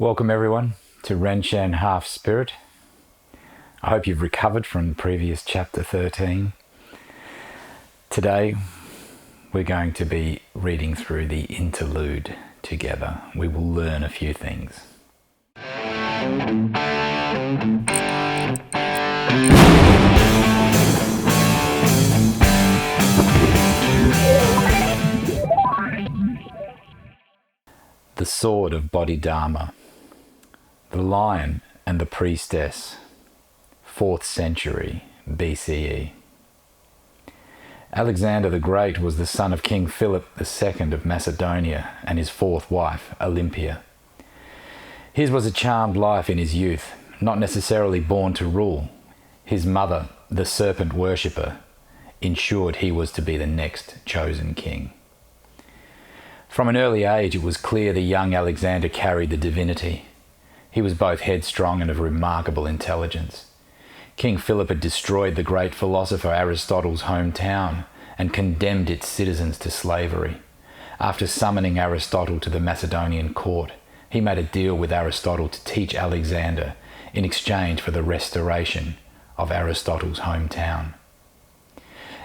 Welcome everyone to REN-SHEN Half Spirit. I hope you've recovered from the previous chapter 13. Today we're going to be reading through the interlude together. We will learn a few things. The Sword of Bodhidharma. The Lion and the Priestess, 4th century BCE. Alexander the Great was the son of King Philip II of Macedonia and his 4th wife, Olympia. His was a charmed life in his youth, not necessarily born to rule. His mother, the serpent worshipper, ensured he was to be the next chosen king. From an early age, it was clear the young Alexander carried the divinity. He was both headstrong and of remarkable intelligence. King Philip had destroyed the great philosopher Aristotle's hometown and condemned its citizens to slavery. After summoning Aristotle to the Macedonian court, he made a deal with Aristotle to teach Alexander in exchange for the restoration of Aristotle's hometown.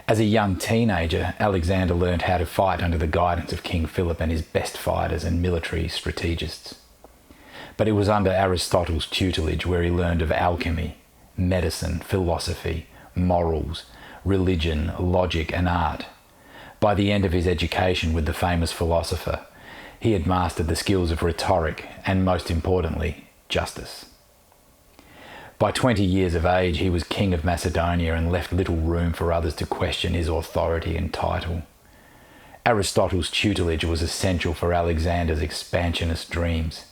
As a young teenager, Alexander learned how to fight under the guidance of King Philip and his best fighters and military strategists. But it was under Aristotle's tutelage where he learned of alchemy, medicine, philosophy, morals, religion, logic, and art. By the end of his education with the famous philosopher, he had mastered the skills of rhetoric and, most importantly, justice. By 20 years of age, he was king of Macedonia and left little room for others to question his authority and title. Aristotle's tutelage was essential for Alexander's expansionist dreams.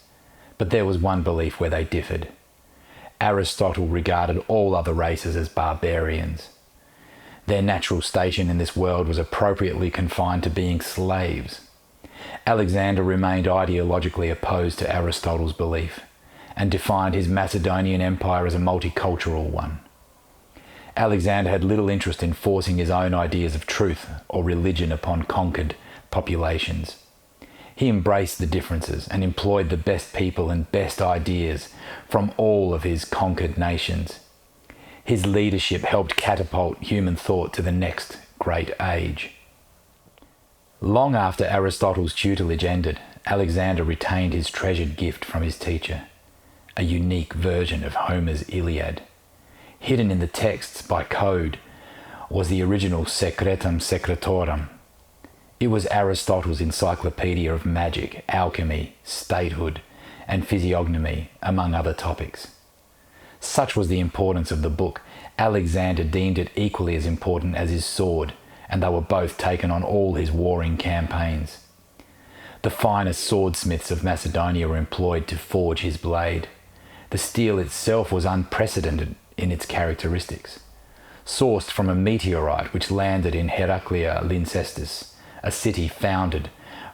But there was one belief where they differed. Aristotle regarded all other races as barbarians. Their natural station in this world was appropriately confined to being slaves. Alexander remained ideologically opposed to Aristotle's belief and defined his Macedonian empire as a multicultural one. Alexander had little interest in forcing his own ideas of truth or religion upon conquered populations. He embraced the differences and employed the best people and best ideas from all of his conquered nations. His leadership helped catapult human thought to the next great age. Long after Aristotle's tutelage ended, Alexander retained his treasured gift from his teacher, a unique version of Homer's Iliad. Hidden in the texts by code was the original Secretum Secretorum. It was Aristotle's encyclopedia of magic, alchemy, statehood, and physiognomy, among other topics. Such was the importance of the book, Alexander deemed it equally as important as his sword, and they were both taken on all his warring campaigns. The finest swordsmiths of Macedonia were employed to forge his blade. The steel itself was unprecedented in its characteristics. Sourced from a meteorite which landed in Heraclea Lyncestis, a city founded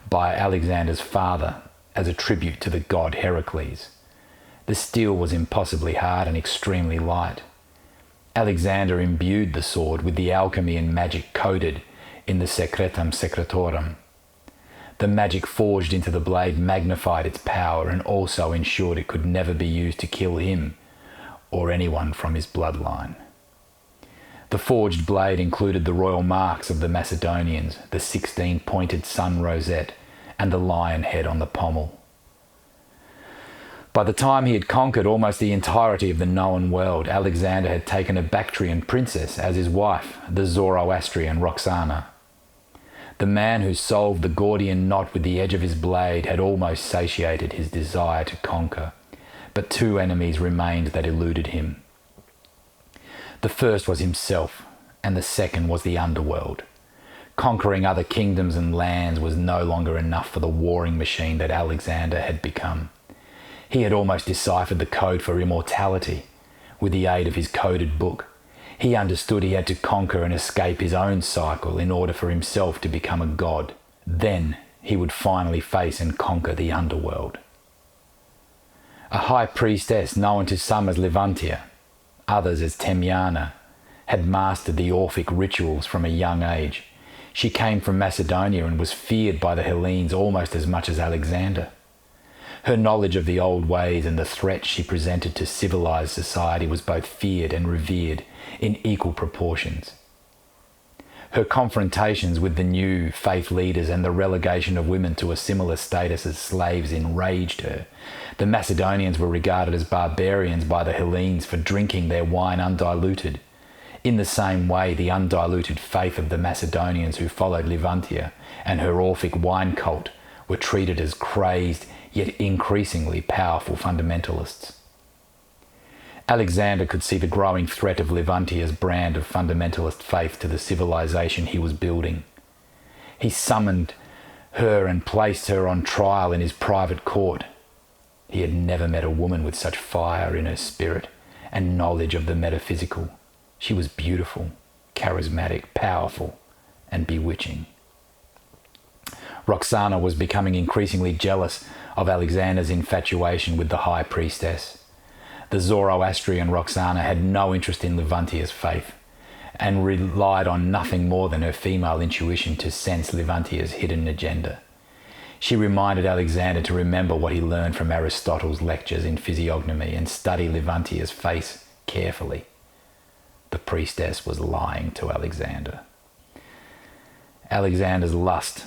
by Alexander's father as a tribute to the god Heracles. The steel was impossibly hard and extremely light. Alexander imbued the sword with the alchemy and magic coded in the Secretum Secretorum. The magic forged into the blade magnified its power and also ensured it could never be used to kill him or anyone from his bloodline. The forged blade included the royal marks of the Macedonians, the 16-pointed sun rosette, and the lion head on the pommel. By the time he had conquered almost the entirety of the known world, Alexander had taken a Bactrian princess as his wife, the Zoroastrian Roxana. The man who solved the Gordian knot with the edge of his blade had almost satiated his desire to conquer, but two enemies remained that eluded him. The first was himself, and the second was the Underworld. Conquering other kingdoms and lands was no longer enough for the warring machine that Alexander had become. He had almost deciphered the code for immortality with the aid of his coded book. He understood he had to conquer and escape his own cycle in order for himself to become a god. Then he would finally face and conquer the Underworld. A high priestess known to some as Levantia, others as Temyana, had mastered the Orphic rituals from a young age. She came from Macedonia and was feared by the Hellenes almost as much as Alexander. Her knowledge of the old ways and the threat she presented to civilized society was both feared and revered in equal proportions. Her confrontations with the new faith leaders and the relegation of women to a similar status as slaves enraged her. The Macedonians were regarded as barbarians by the Hellenes for drinking their wine undiluted. In the same way, the undiluted faith of the Macedonians who followed Levantia and her Orphic wine cult were treated as crazed yet increasingly powerful fundamentalists. Alexander could see the growing threat of Levantia's brand of fundamentalist faith to the civilization he was building. He summoned her and placed her on trial in his private court. He had never met a woman with such fire in her spirit and knowledge of the metaphysical. She was beautiful, charismatic, powerful, and bewitching. Roxana was becoming increasingly jealous of Alexander's infatuation with the high priestess. The Zoroastrian Roxana had no interest in Levantia's faith and relied on nothing more than her female intuition to sense Levantia's hidden agenda. She reminded Alexander to remember what he learned from Aristotle's lectures in physiognomy and study Levantia's face carefully. The priestess was lying to Alexander. Alexander's lust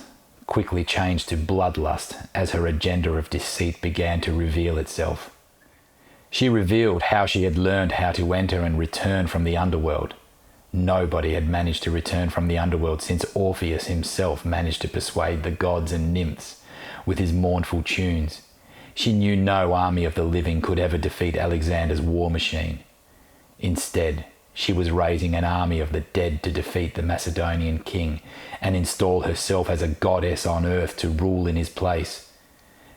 quickly changed to bloodlust as her agenda of deceit began to reveal itself. She revealed how she had learned how to enter and return from the underworld. Nobody had managed to return from the underworld since Orpheus himself managed to persuade the gods and nymphs with his mournful tunes. She knew no army of the living could ever defeat Alexander's war machine. Instead, she was raising an army of the dead to defeat the Macedonian king and install herself as a goddess on earth to rule in his place.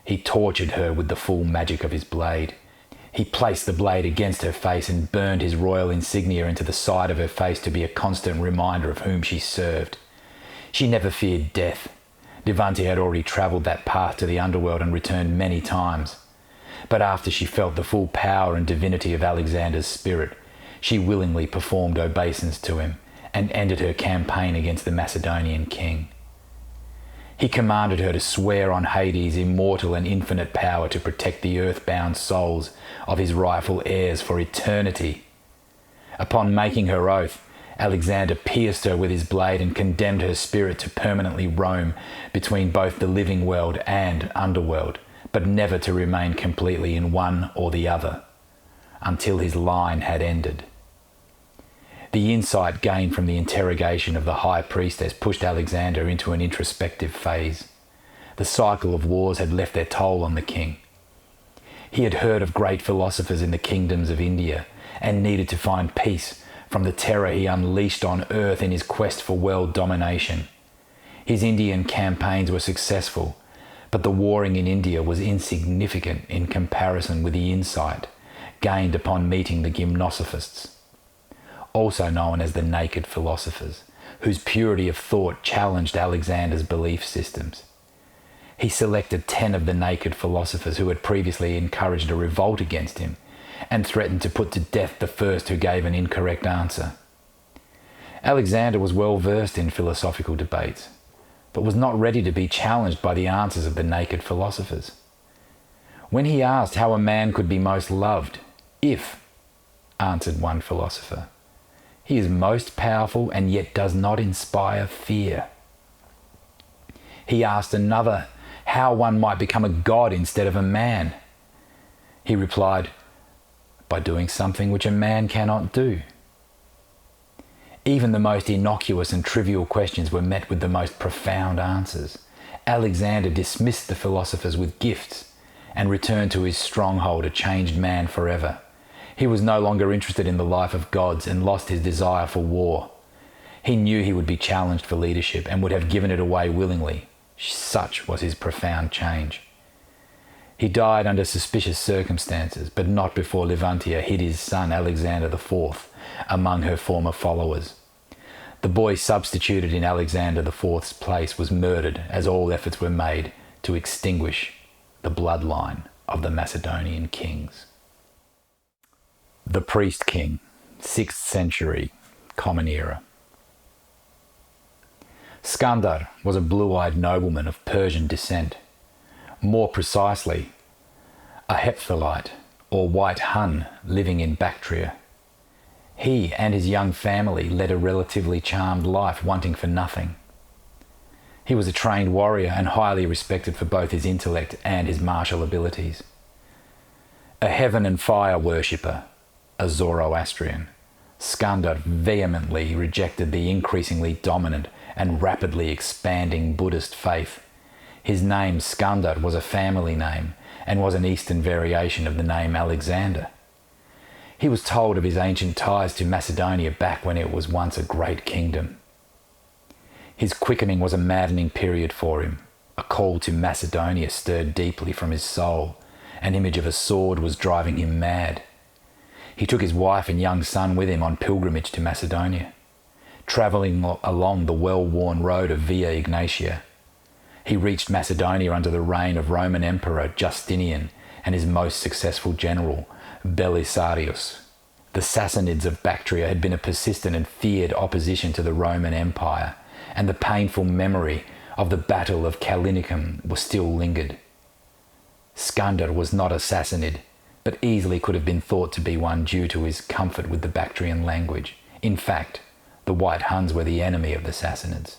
He tortured her with the full magic of his blade. He placed the blade against her face and burned his royal insignia into the side of her face to be a constant reminder of whom she served. She never feared death. Levantia had already travelled that path to the underworld and returned many times. But after she felt the full power and divinity of Alexander's spirit, she willingly performed obeisance to him and ended her campaign against the Macedonian king. He commanded her to swear on Hades' immortal and infinite power to protect the earthbound souls of his rightful heirs for eternity. Upon making her oath, Alexander pierced her with his blade and condemned her spirit to permanently roam between both the living world and underworld, but never to remain completely in one or the other, until his line had ended. The insight gained from the interrogation of the high priestess pushed Alexander into an introspective phase. The cycle of wars had left their toll on the king. He had heard of great philosophers in the kingdoms of India and needed to find peace from the terror he unleashed on earth in his quest for world domination. His Indian campaigns were successful, but the warring in India was insignificant in comparison with the insight gained upon meeting the gymnosophists, also known as the naked philosophers, whose purity of thought challenged Alexander's belief systems. He selected 10 of the naked philosophers who had previously encouraged a revolt against him and threatened to put to death the first who gave an incorrect answer. Alexander was well versed in philosophical debates, but was not ready to be challenged by the answers of the naked philosophers. When he asked how a man could be most loved, if, answered one philosopher, he is most powerful and yet does not inspire fear. He asked another how one might become a god instead of a man. He replied, by doing something which a man cannot do. Even the most innocuous and trivial questions were met with the most profound answers. Alexander dismissed the philosophers with gifts and returned to his stronghold a changed man forever. He was no longer interested in the life of gods and lost his desire for war. He knew he would be challenged for leadership and would have given it away willingly. Such was his profound change. He died under suspicious circumstances, but not before Levantia hid his son Alexander IV among her former followers. The boy substituted in Alexander IV's place was murdered as all efforts were made to extinguish the bloodline of the Macedonian kings. The Priest King, 6th century, Common Era. Skandar was a blue-eyed nobleman of Persian descent. More precisely, a Hephthalite, or white Hun, living in Bactria. He and his young family led a relatively charmed life, wanting for nothing. He was a trained warrior and highly respected for both his intellect and his martial abilities. A heaven and fire worshipper, a Zoroastrian, Skandar vehemently rejected the increasingly dominant and rapidly expanding Buddhist faith. His name Skandar was a family name and was an Eastern variation of the name Alexander. He was told of his ancient ties to Macedonia back when it was once a great kingdom. His quickening was a maddening period for him. A call to Macedonia stirred deeply from his soul. An image of a sword was driving him mad. He took his wife and young son with him on pilgrimage to Macedonia, travelling along the well-worn road of Via Egnatia. He reached Macedonia under the reign of Roman Emperor Justinian and his most successful general, Belisarius. The Sassanids of Bactria had been a persistent and feared opposition to the Roman Empire, and the painful memory of the Battle of Callinicum was still lingered. Skandar was not a Sassanid, but easily could have been thought to be one due to his comfort with the Bactrian language. In fact, the White Huns were the enemy of the Sassanids.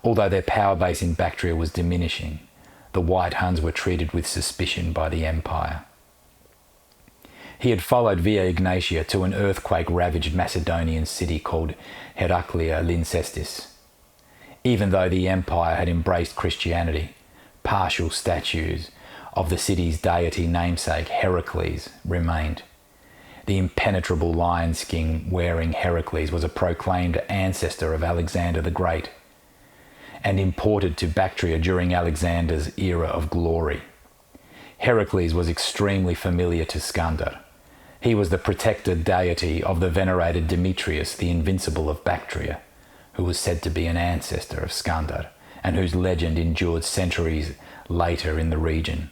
Although their power base in Bactria was diminishing, the White Huns were treated with suspicion by the empire. He had followed Via Egnatia to an earthquake-ravaged Macedonian city called Heraclea Lyncestis. Even though the empire had embraced Christianity, partial statues of the city's deity namesake Heracles remained. The impenetrable lion skin wearing Heracles was a proclaimed ancestor of Alexander the Great and imported to Bactria during Alexander's era of glory. Heracles was extremely familiar to Skandar. He was the protected deity of the venerated Demetrius the Invincible of Bactria, who was said to be an ancestor of Skandar and whose legend endured centuries later in the region.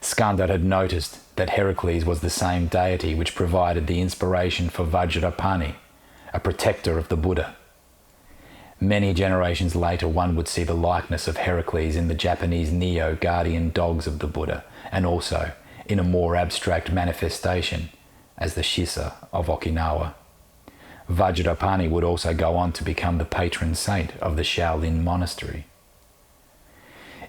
Skandar had noticed that Heracles was the same deity which provided the inspiration for Vajrapani, a protector of the Buddha. Many generations later, one would see the likeness of Heracles in the Japanese Neo guardian dogs of the Buddha, and also in a more abstract manifestation as the Shisa of Okinawa. Vajrapani would also go on to become the patron saint of the Shaolin monastery.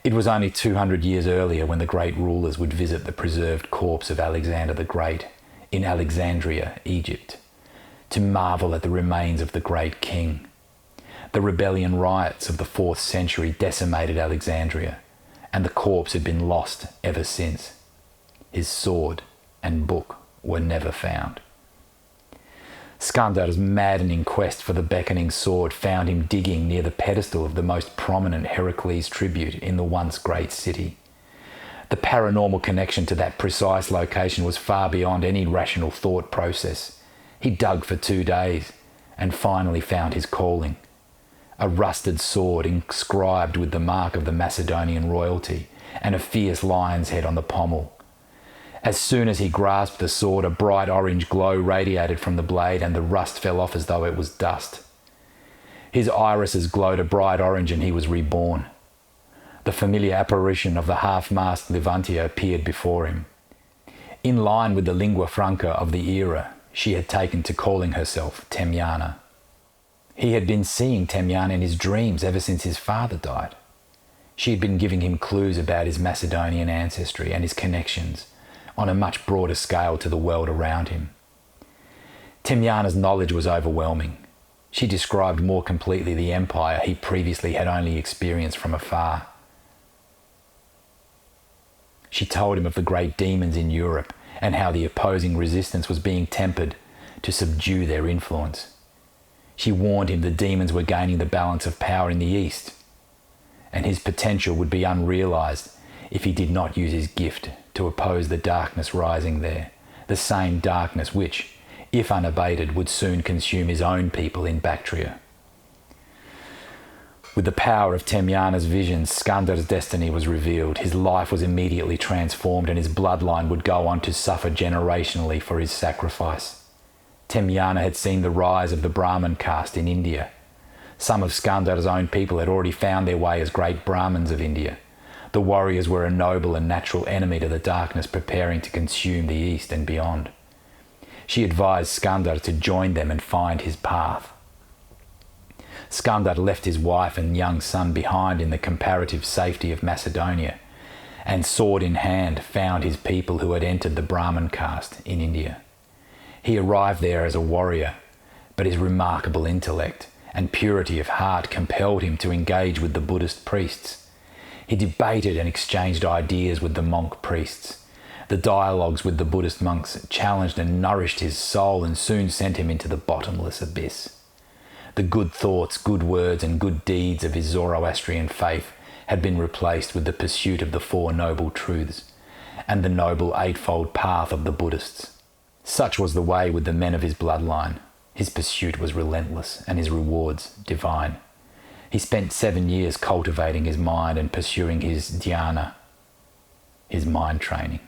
It was only 200 years earlier when the great rulers would visit the preserved corpse of Alexander the Great in Alexandria, Egypt, to marvel at the remains of the great king. The rebellion riots of the 4th century decimated Alexandria, and the corpse had been lost ever since. His sword and book were never found. Skandar's maddening quest for the beckoning sword found him digging near the pedestal of the most prominent Heracles tribute in the once great city. The paranormal connection to that precise location was far beyond any rational thought process. He dug for 2 days and finally found his calling. A rusted sword inscribed with the mark of the Macedonian royalty and a fierce lion's head on the pommel. As soon as he grasped the sword, a bright orange glow radiated from the blade and the rust fell off as though it was dust. His irises glowed a bright orange and he was reborn. The familiar apparition of the half-masked Levantia appeared before him. In line with the lingua franca of the era, she had taken to calling herself Temyana. He had been seeing Temyana in his dreams ever since his father died. She had been giving him clues about his Macedonian ancestry and his connections on a much broader scale to the world around him. Temyana's knowledge was overwhelming. She described more completely the empire he previously had only experienced from afar. She told him of the great demons in Europe and how the opposing resistance was being tempered to subdue their influence. She warned him the demons were gaining the balance of power in the East, and his potential would be unrealized if he did not use his gift to oppose the darkness rising there, the same darkness which, if unabated, would soon consume his own people in Bactria. With the power of Temyana's visions, Skandar's destiny was revealed. His life was immediately transformed and his bloodline would go on to suffer generationally for his sacrifice. Temyana had seen the rise of the Brahmin caste in India. Some of Skandar's own people had already found their way as great Brahmins of India. The warriors were a noble and natural enemy to the darkness preparing to consume the east and beyond. She advised Skandar to join them and find his path. Skandar left his wife and young son behind in the comparative safety of Macedonia, and sword in hand found his people who had entered the Brahmin caste in India. He arrived there as a warrior, but his remarkable intellect and purity of heart compelled him to engage with the Buddhist priests. He debated and exchanged ideas with the monk priests. The dialogues with the Buddhist monks challenged and nourished his soul and soon sent him into the bottomless abyss. The good thoughts, good words and good deeds of his Zoroastrian faith had been replaced with the pursuit of the Four Noble Truths and the Noble Eightfold Path of the Buddhists. Such was the way with the men of his bloodline. His pursuit was relentless and his rewards divine. He spent 7 years cultivating his mind and pursuing his dhyana, his mind training,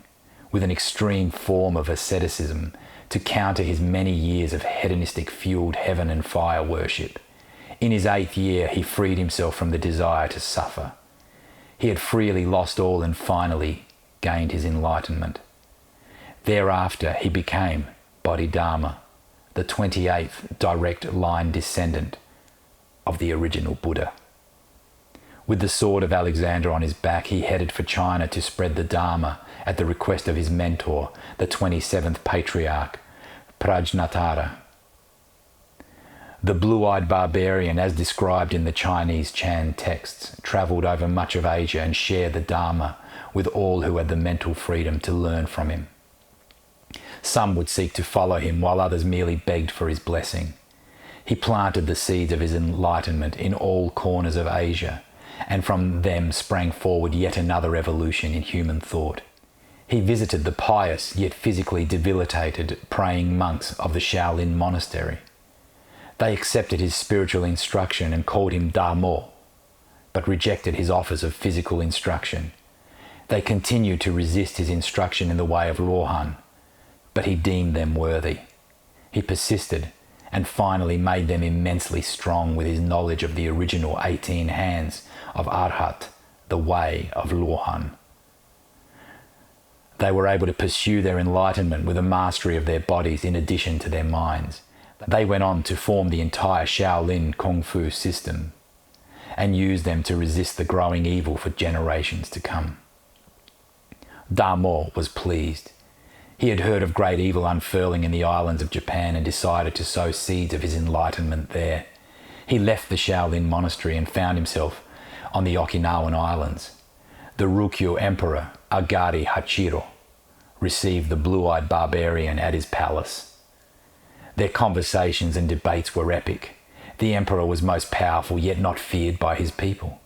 with an extreme form of asceticism to counter his many years of hedonistic-fueled heaven and fire worship. In his 8th year, he freed himself from the desire to suffer. He had freely lost all and finally gained his enlightenment. Thereafter, he became Bodhidharma, the 28th direct line descendant of the original Buddha. With the sword of Alexander on his back, he headed for China to spread the Dharma at the request of his mentor, the 27th Patriarch, Prajnatara. The blue-eyed barbarian, as described in the Chinese Chan texts, travelled over much of Asia and shared the Dharma with all who had the mental freedom to learn from him. Some would seek to follow him, while others merely begged for his blessing. He planted the seeds of his enlightenment in all corners of Asia, and from them sprang forward yet another evolution in human thought. He visited the pious yet physically debilitated praying monks of the Shaolin monastery. They accepted his spiritual instruction and called him Dharmo, but rejected his offers of physical instruction. They continued to resist his instruction in the way of Lohan, but he deemed them worthy. He persisted and finally made them immensely strong with his knowledge of the original 18 hands of Arhat, the way of Lohan. They were able to pursue their enlightenment with a mastery of their bodies in addition to their minds. They went on to form the entire Shaolin Kung Fu system and used them to resist the growing evil for generations to come. Dharmo was pleased. He had heard of great evil unfurling in the islands of Japan and decided to sow seeds of his enlightenment there. He left the Shaolin monastery and found himself on the Okinawan Islands. The Ryukyu Emperor, Agari Hachiro, received the blue-eyed barbarian at his palace. Their conversations and debates were epic. The emperor was most powerful yet not feared by his people.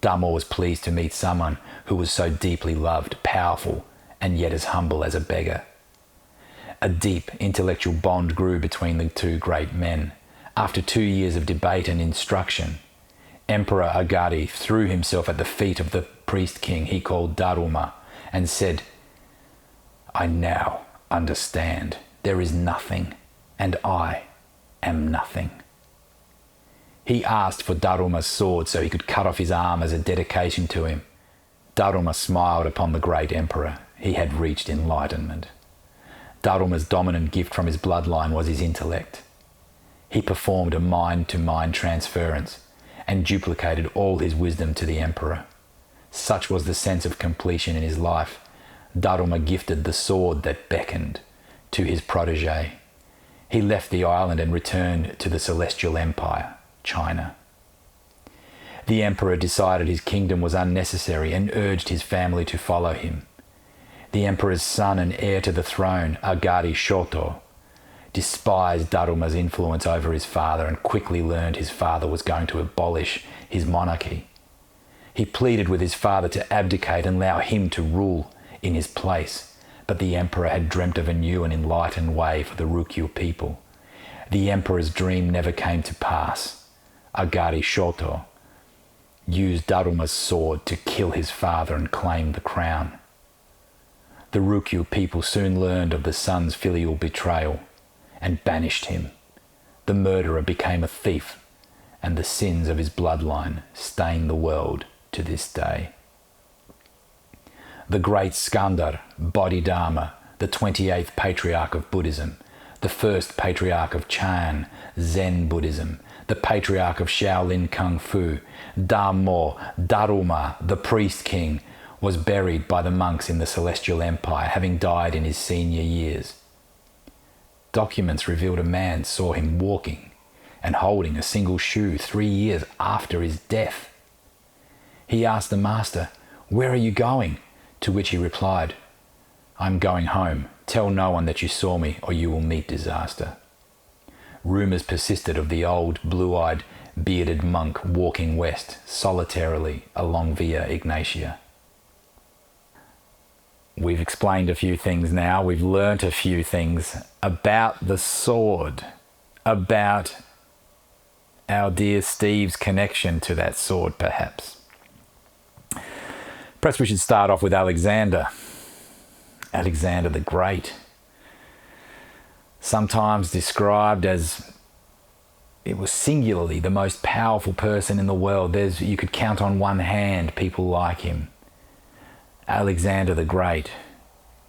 Dharmo was pleased to meet someone who was so deeply loved, powerful, and yet as humble as a beggar. A deep intellectual bond grew between the two great men. After 2 years of debate and instruction, Emperor Agari threw himself at the feet of the priest king he called Daruma and said, "I now understand. There is nothing, and I am nothing." He asked for Daruma's sword so he could cut off his arm as a dedication to him. Daruma smiled upon the great emperor. He had reached enlightenment. Daruma's dominant gift from his bloodline was his intellect. He performed a mind-to-mind transference and duplicated all his wisdom to the emperor. Such was the sense of completion in his life. Daruma gifted the sword that beckoned to his protege. He left the island and returned to the Celestial Empire, China. The emperor decided his kingdom was unnecessary and urged his family to follow him. The emperor's son and heir to the throne, Agari Shoto, despised Daruma's influence over his father and quickly learned his father was going to abolish his monarchy. He pleaded with his father to abdicate and allow him to rule in his place, but the emperor had dreamt of a new and enlightened way for the Ryukyu people. The emperor's dream never came to pass. Agari Shoto used Daruma's sword to kill his father and claim the crown. The Ryukyu people soon learned of the son's filial betrayal and banished him. The murderer became a thief, and the sins of his bloodline stain the world to this day. the great Skandar, Bodhidharma, the 28th patriarch of Buddhism, the first patriarch of Chan, Zen Buddhism, the patriarch of Shaolin Kung Fu, Dhammo, Daruma, the priest king, was buried by the monks in the Celestial Empire, having died in his senior years. Documents revealed a man saw him walking and holding a single shoe 3 years after his death. He asked the master, "Where are you going?" To which he replied, "I'm going home. Tell no one that you saw me or you will meet disaster." Rumours persisted of the old, blue-eyed, bearded monk walking west solitarily along Via Ignatia. We've explained a few things now. We've learnt a few things about the sword, about our dear Steve's connection to that sword, perhaps. Perhaps we should start off with Alexander. Alexander the Great. Sometimes described as, it was singularly the most powerful person in the world. You could count on one hand people like him. Alexander the Great,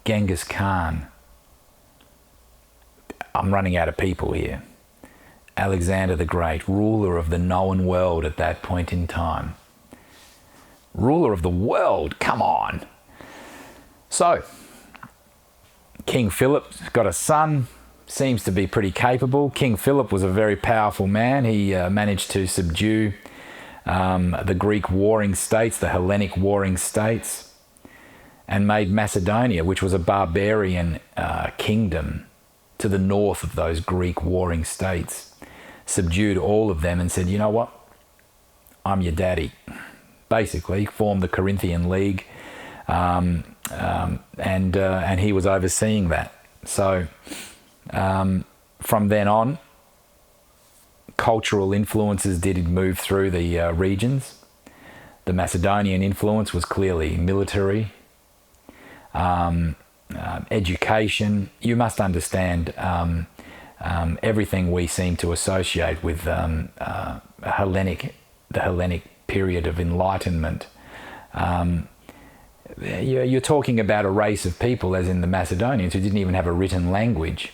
Genghis Khan. I'm running out of people here. Alexander the Great, ruler of the known world at that point in time. Ruler of the world, come on. So, King Philip's got a son, seems to be pretty capable. King Philip was a very powerful man. He managed to subdue the Greek warring states, the Hellenic warring states, and made Macedonia, which was a barbarian kingdom to the north of those Greek warring states, subdued all of them and said, "You know what? I'm your daddy." Basically, formed the Corinthian League, and he was overseeing that. So from then on, cultural influences did move through the regions. The Macedonian influence was clearly military. Education. You must understand everything we seem to associate with the Hellenic period of enlightenment. You're talking about a race of people, as in the Macedonians, who didn't even have a written language.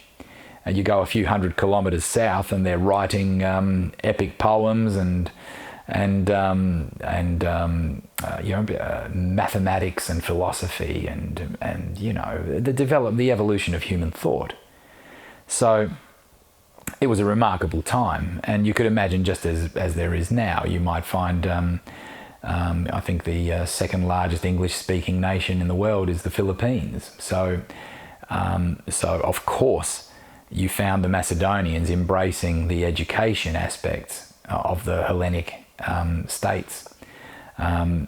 And you go a few hundred kilometres south, and they're writing epic poems and mathematics and philosophy and the evolution of human thought. So it was a remarkable time, and you could imagine, just as there is now, you might find I think the second largest English-speaking nation in the world is the Philippines. So of course you found the Macedonians embracing the education aspects of the Hellenic states.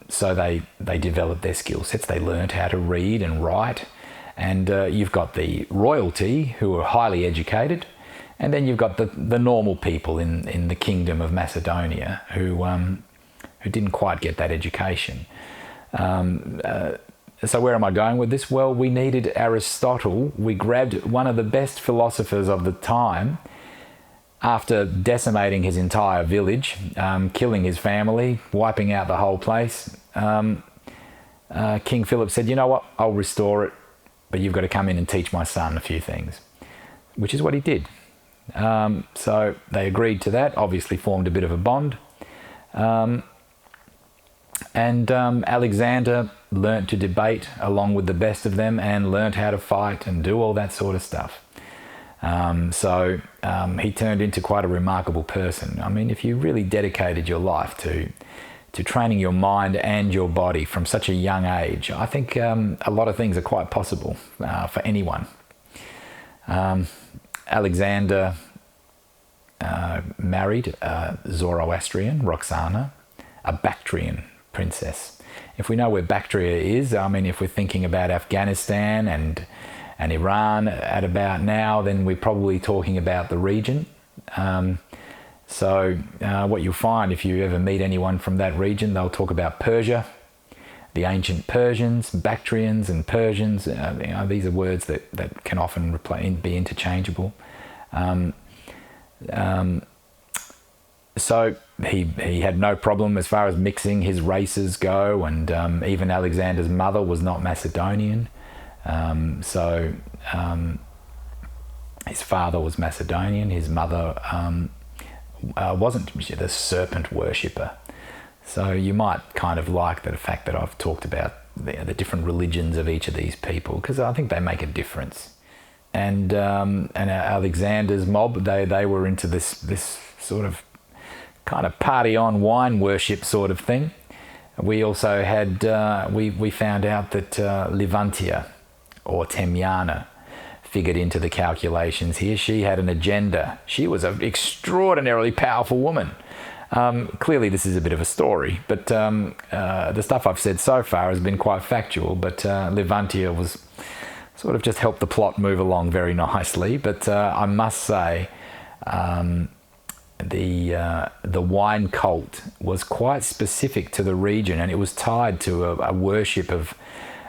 So they developed their skill sets. They learned how to read and write. And you've got the royalty, who are highly educated. And then you've got the normal people in the kingdom of Macedonia who didn't quite get that education. So where am I going with this? Well, we needed Aristotle. We grabbed one of the best philosophers of the time. After decimating his entire village, killing his family, wiping out the whole place, King Philip said, "You know what, I'll restore it, but you've got to come in and teach my son a few things," which is what he did. So they agreed to that, obviously formed a bit of a bond. And Alexander learnt to debate along with the best of them and learnt how to fight and do all that sort of stuff. So he turned into quite a remarkable person. I mean, if you really dedicated your life to training your mind and your body from such a young age, I think a lot of things are quite possible for anyone. Alexander married a Zoroastrian, Roxana, a Bactrian princess. If we know where Bactria is, I mean, if we're thinking about Afghanistan and Iran at about now, then we're probably talking about the region. So what you'll find if you ever meet anyone from that region, they'll talk about Persia, the ancient Persians, Bactrians and Persians. These are words that can often be interchangeable. So he had no problem as far as mixing his races go, and even Alexander's mother was not Macedonian. His father was Macedonian. His mother wasn't the serpent worshipper. So you might kind of like the fact that I've talked about the different religions of each of these people, because I think they make a difference. And Alexander's mob, they were into this sort of kind of party on wine worship sort of thing. We also had we found out that Levantia, or Temyana, figured into the calculations here. She had an agenda. She was an extraordinarily powerful woman. Clearly this is a bit of a story, but the stuff I've said so far has been quite factual, but Levantia was sort of just helped the plot move along very nicely. But I must say the wine cult was quite specific to the region, and it was tied to a worship of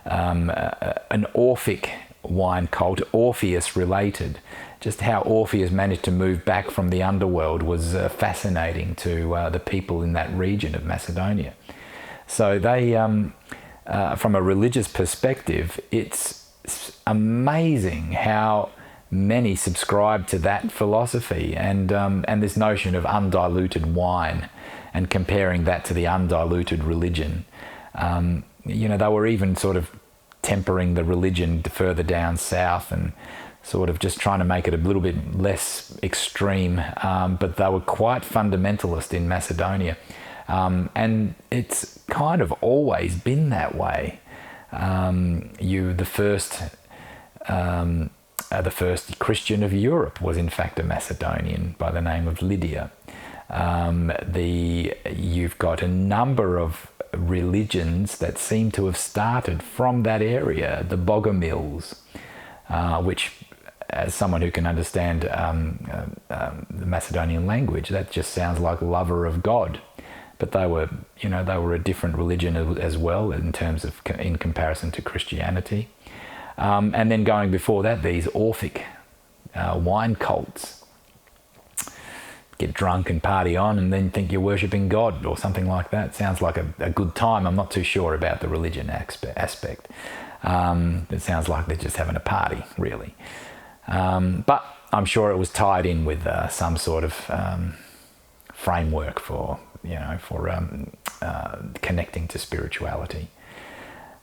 an Orphic wine cult, Orpheus related. Just how Orpheus managed to move back from the underworld was fascinating to the people in that region of Macedonia. So they, from a religious perspective, it's amazing how many subscribe to that philosophy, and this notion of undiluted wine, and comparing that to the undiluted religion. They were even sort of tempering the religion further down south and sort of just trying to make it a little bit less extreme, but they were quite fundamentalist in Macedonia, and it's kind of always been that way. The first Christian of Europe was in fact a Macedonian by the name of Lydia. You've got a number of religions that seem to have started from that area. The Bogomils, which, as someone who can understand the Macedonian language, that just sounds like lover of God. But they were a different religion as well in comparison to Christianity. And then going before that, these Orphic wine cults. Get drunk and party on and then think you're worshipping God or something like that. Sounds like a good time. I'm not too sure about the religion aspect. It sounds like they're just having a party, really. But I'm sure it was tied in with some sort of framework for connecting to spirituality.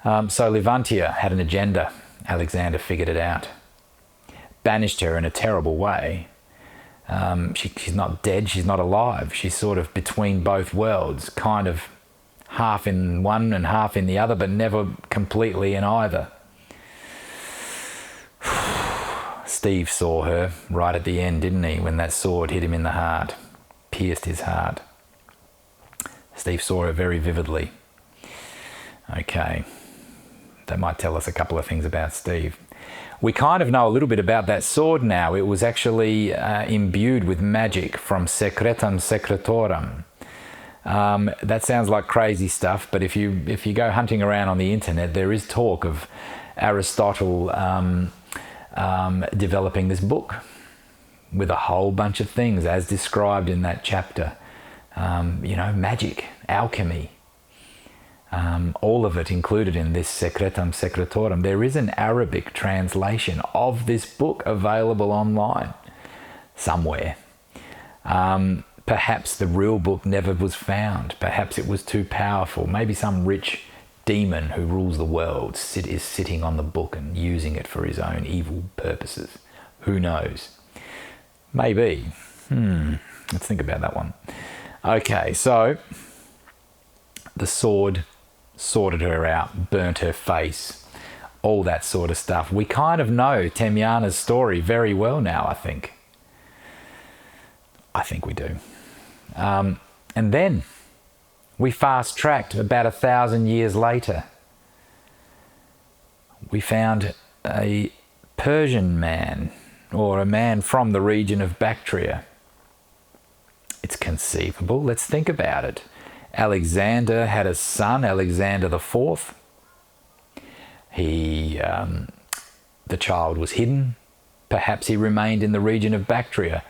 So Levantia had an agenda. Alexander figured it out. Banished her in a terrible way. She's not dead, she's not alive. She's sort of between both worlds, kind of half in one and half in the other, but never completely in either. Steve saw her right at the end, didn't he, when that sword hit him in the heart, pierced his heart. Steve saw her very vividly. Okay, that might tell us a couple of things about Steve. We kind of know a little bit about that sword now. It was actually imbued with magic from Secretum Secretorum. That sounds like crazy stuff, but if you go hunting around on the internet, there is talk of Aristotle developing this book with a whole bunch of things as described in that chapter. Magic, alchemy. All of it included in this Secretum Secretorum. There is an Arabic translation of this book available online somewhere. Perhaps the real book never was found. Perhaps it was too powerful. Maybe some rich demon who rules the world is sitting on the book and using it for his own evil purposes. Who knows? Maybe. Let's think about that one. Okay, so the sword sorted her out, burnt her face, all that sort of stuff. We kind of know Temyana's story very well now, I think. I think we do. And then we fast-tracked about 1,000 years later. We found a Persian man, or a man from the region of Bactria. It's conceivable. Let's think about it. Alexander had a son, Alexander IV. The child was hidden. Perhaps he remained in the region of Bactria.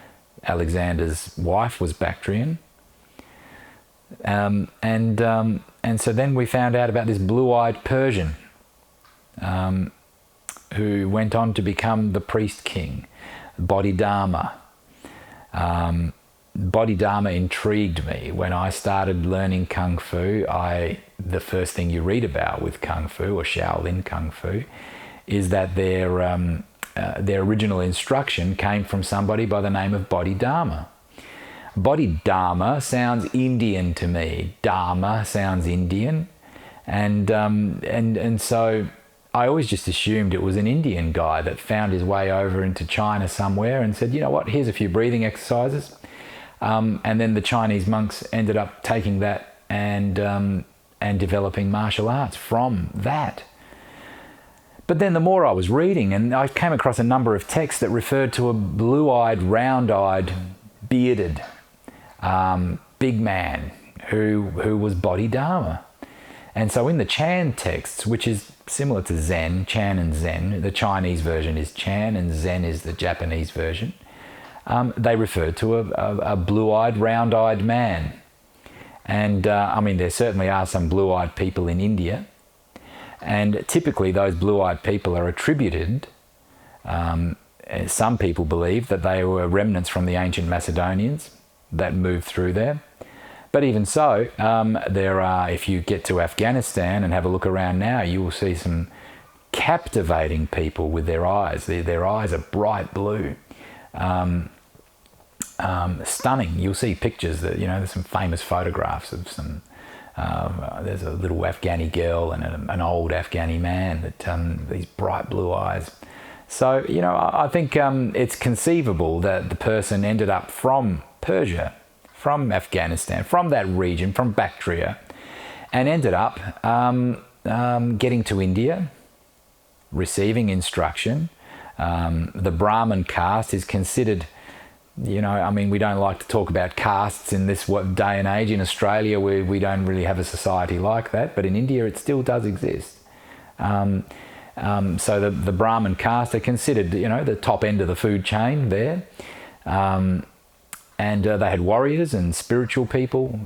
Alexander's wife was Bactrian. And so then we found out about this blue-eyed Persian who went on to become the priest king, Bodhidharma. Bodhidharma intrigued me. When I started learning Kung Fu, the first thing you read about with Kung Fu or Shaolin Kung Fu is that their original instruction came from somebody by the name of Bodhidharma. Bodhidharma sounds Indian to me. Dharma sounds Indian, and so I always just assumed it was an Indian guy that found his way over into China somewhere and said, you know what, here's a few breathing exercises. And then the Chinese monks ended up taking that and developing martial arts from that. But then the more I was reading, and I came across a number of texts that referred to a blue-eyed, round-eyed, bearded, big man who was Bodhidharma. And so in the Chan texts, which is similar to Zen, Chan and Zen, the Chinese version is Chan and Zen is the Japanese version, they refer to a blue-eyed, round-eyed man. And I mean, there certainly are some blue-eyed people in India. And typically those blue-eyed people are attributed, some people believe that they were remnants from the ancient Macedonians that moved through there. But even so, there are, if you get to Afghanistan and have a look around now, you will see some captivating people with their eyes. Their eyes are bright blue. Stunning. You'll see pictures that, you know, there's some famous photographs of some, there's a little Afghani girl and an old Afghani man that these bright blue eyes. So, you know, I think it's conceivable that the person ended up from Persia, from Afghanistan, from that region, from Bactria, and ended up getting to India, receiving instruction. The Brahmin caste is considered, you know, I mean, we don't like to talk about castes in this day and age. In Australia, we don't really have a society like that, but in India it still does exist. So the Brahmin caste are considered, you know, the top end of the food chain there. And they had warriors and spiritual people.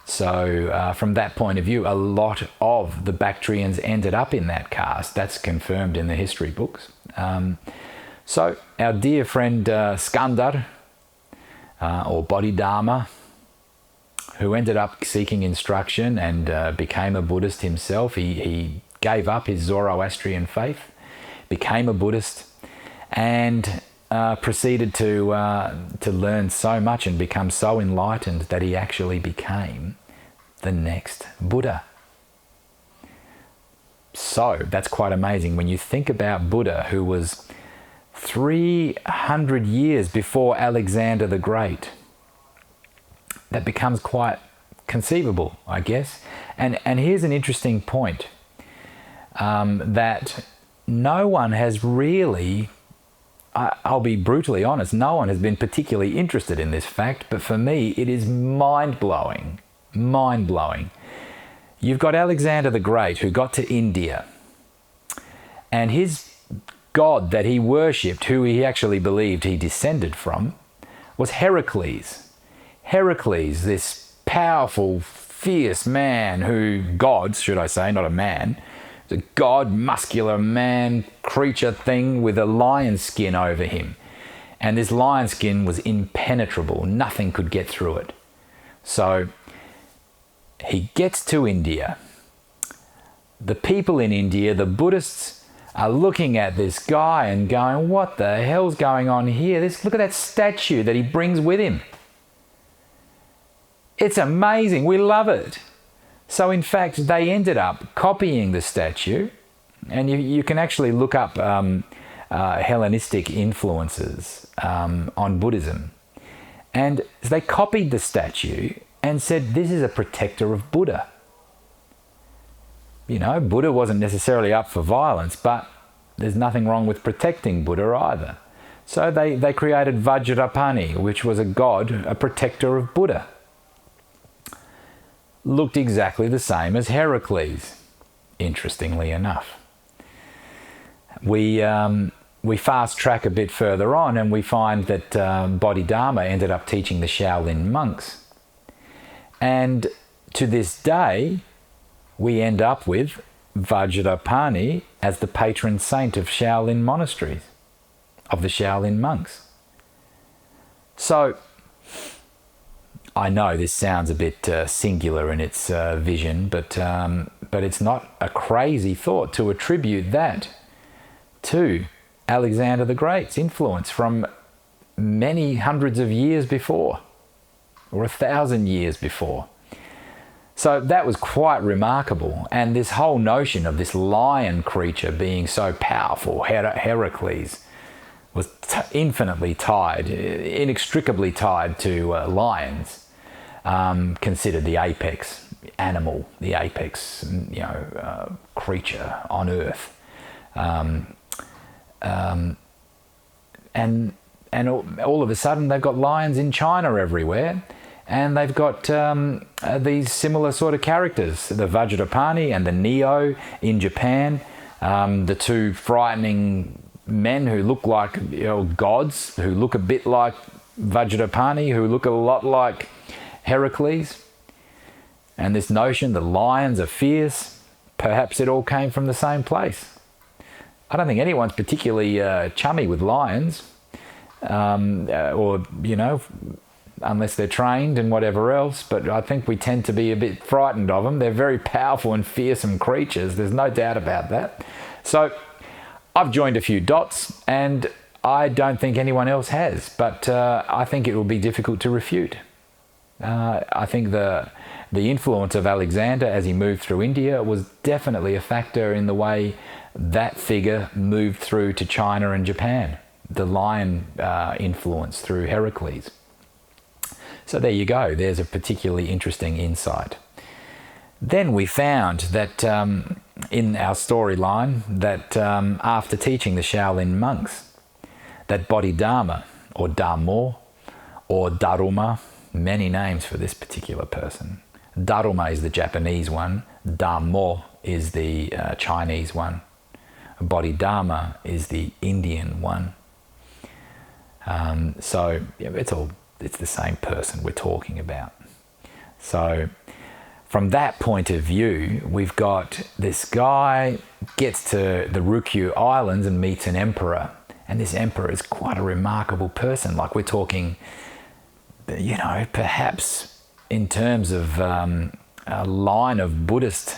So from that point of view, a lot of the Bactrians ended up in that caste. That's confirmed in the history books. So our dear friend Skandar, or Bodhidharma, who ended up seeking instruction and became a Buddhist himself. He gave up his Zoroastrian faith, became a Buddhist, and proceeded to learn so much and become so enlightened that he actually became the next Buddha. So that's quite amazing when you think about Buddha, who was 300 years before Alexander the Great. That becomes quite conceivable, I guess. And here's an interesting point, that no one has really, I'll be brutally honest, no one has been particularly interested in this fact, but for me it is mind-blowing, mind-blowing. You've got Alexander the Great, who got to India, and his god that he worshipped, who he actually believed he descended from, was Heracles. Heracles, this powerful, fierce man gods, should I say, not a man, the god, muscular man, creature thing with a lion skin over him. And this lion skin was impenetrable. Nothing could get through it. So he gets to India. The people in India, the Buddhists, are looking at this guy and going, what the hell's going on here? Look at that statue that he brings with him. It's amazing. We love it. So in fact, they ended up copying the statue, and you can actually look up Hellenistic influences on Buddhism. And they copied the statue and said, this is a protector of Buddha. You know, Buddha wasn't necessarily up for violence, but there's nothing wrong with protecting Buddha either. So they created Vajrapani, which was a god, a protector of Buddha. Looked exactly the same as Heracles, interestingly enough. We fast track a bit further on and we find that Bodhidharma ended up teaching the Shaolin monks. And to this day, we end up with Vajrapani as the patron saint of Shaolin monasteries, of the Shaolin monks. So, I know this sounds a bit singular in its vision, but it's not a crazy thought to attribute that to Alexander the Great's influence from many hundreds of years before, or 1,000 years before. So that was quite remarkable. And this whole notion of this lion creature being so powerful, Heracles, was infinitely tied, inextricably tied to lions, considered the apex animal, the apex, creature on earth. And all of a sudden they've got lions in China everywhere, and they've got these similar sort of characters, the Vajrapani and the Neo in Japan, the two frightening men who look like gods, who look a bit like Vajrapani, who look a lot like Heracles. And this notion that lions are fierce, perhaps it all came from the same place. I don't think anyone's particularly chummy with lions, unless they're trained and whatever else, but I think we tend to be a bit frightened of them. They're very powerful and fearsome creatures, there's no doubt about that. So I've joined a few dots, and I don't think anyone else has, but I think it will be difficult to refute. I think the influence of Alexander as he moved through India was definitely a factor in the way that figure moved through to China and Japan, the lion influence through Heracles. So there you go, there's a particularly interesting insight. Then we found that in our storyline that after teaching the Shaolin monks, that Bodhidharma, or Dharma, or Daruma, many names for this particular person. Daruma is the Japanese one, Dharma is the Chinese one, Bodhidharma is the Indian one. So yeah, it's the same person we're talking about. So from that point of view, we've got this guy gets to the Ryukyu Islands and meets an emperor. And this emperor is quite a remarkable person. Like we're talking, perhaps in terms of a line of Buddhist,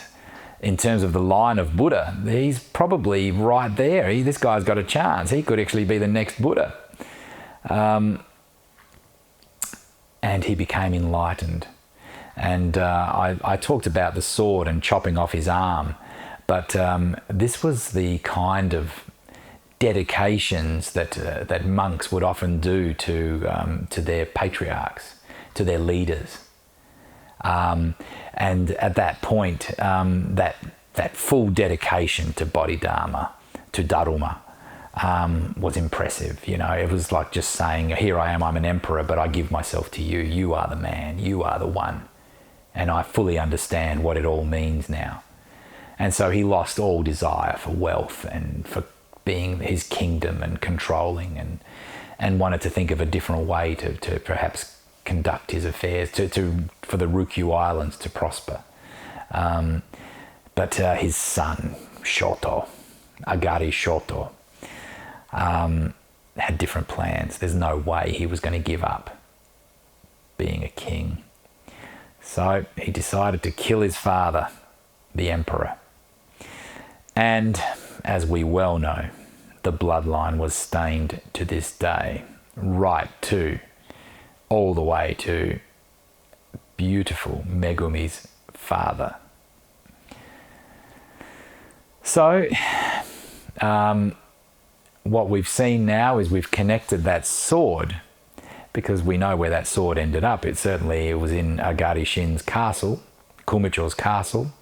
in terms of the line of Buddha, he's probably right there. This guy's got a chance. He could actually be the next Buddha. And he became enlightened. And I talked about the sword and chopping off his arm, but this was the kind of dedications that monks would often do to their patriarchs, to their leaders. And at that point, that full dedication to Bodhidharma, to Dharma, was impressive. It was like just saying, here I am, I'm an emperor, but I give myself to you. You are the man, you are the one. And I fully understand what it all means now. And so he lost all desire for wealth and for being his kingdom and controlling, and wanted to think of a different way to perhaps conduct his affairs, for the Ryukyu Islands to prosper. But his son, Shoto, Agari Shoto, had different plans. There's no way he was going to give up being a king. So he decided to kill his father, the emperor. And as we well know, the bloodline was stained to this day, all the way to beautiful Megumi's father. So, what we've seen now is we've connected that sword, because we know where that sword ended up. It was in Agari Shin's castle, Kumicho's castle.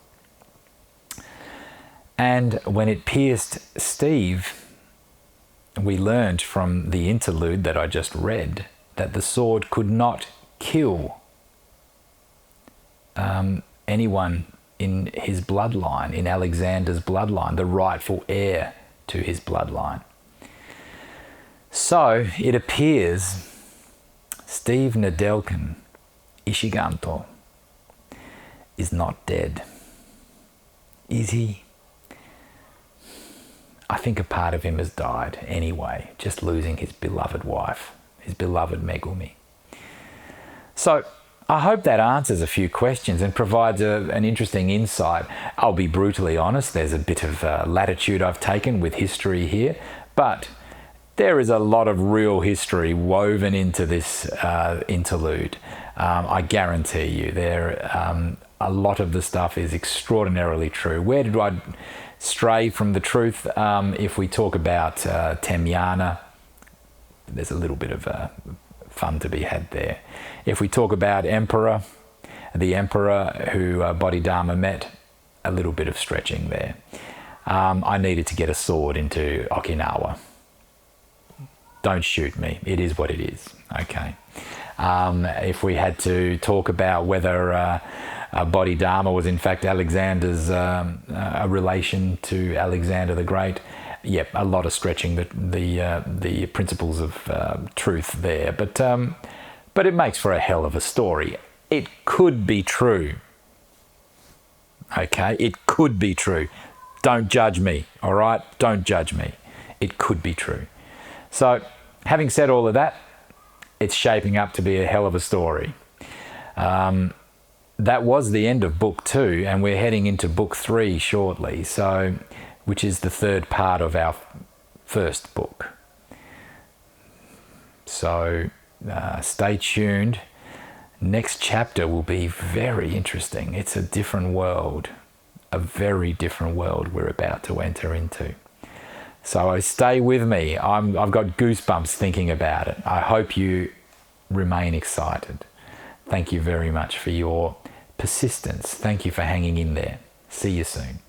And when it pierced Steve, we learned from the interlude that I just read that the sword could not kill anyone in his bloodline, in Alexander's bloodline, the rightful heir to his bloodline. So it appears Steve Nedelkin, Ishiganto, is not dead. Is he? I think a part of him has died anyway, just losing his beloved wife, his beloved Megumi. So I hope that answers a few questions and provides an interesting insight. I'll be brutally honest, there's a bit of latitude I've taken with history here, but there is a lot of real history woven into this interlude. I guarantee you, a lot of the stuff is extraordinarily true. Where did I stray from the truth? If we talk about Temyana, there's a little bit of fun to be had there. If we talk about the emperor who Bodhidharma met, a little bit of stretching there. I needed to get a sword into Okinawa. Don't shoot me. It is what it is. Okay. If we had to talk about whether Bodhidharma was in fact Alexander's a relation to Alexander the Great, yep, a lot of stretching the principles of truth there, but it makes for a hell of a story. It could be true. Okay, it could be true. Don't judge me, all right? Don't judge me. It could be true. So, having said all of that, it's shaping up to be a hell of a story. That was the end of book 2, and we're heading into book 3 shortly, so which is the third part of our first book. So stay tuned. Next chapter will be very interesting. It's a different world, a very different world we're about to enter into. So stay with me. I've got goosebumps thinking about it. I hope you remain excited. Thank you very much for your persistence. Thank you for hanging in there. See you soon.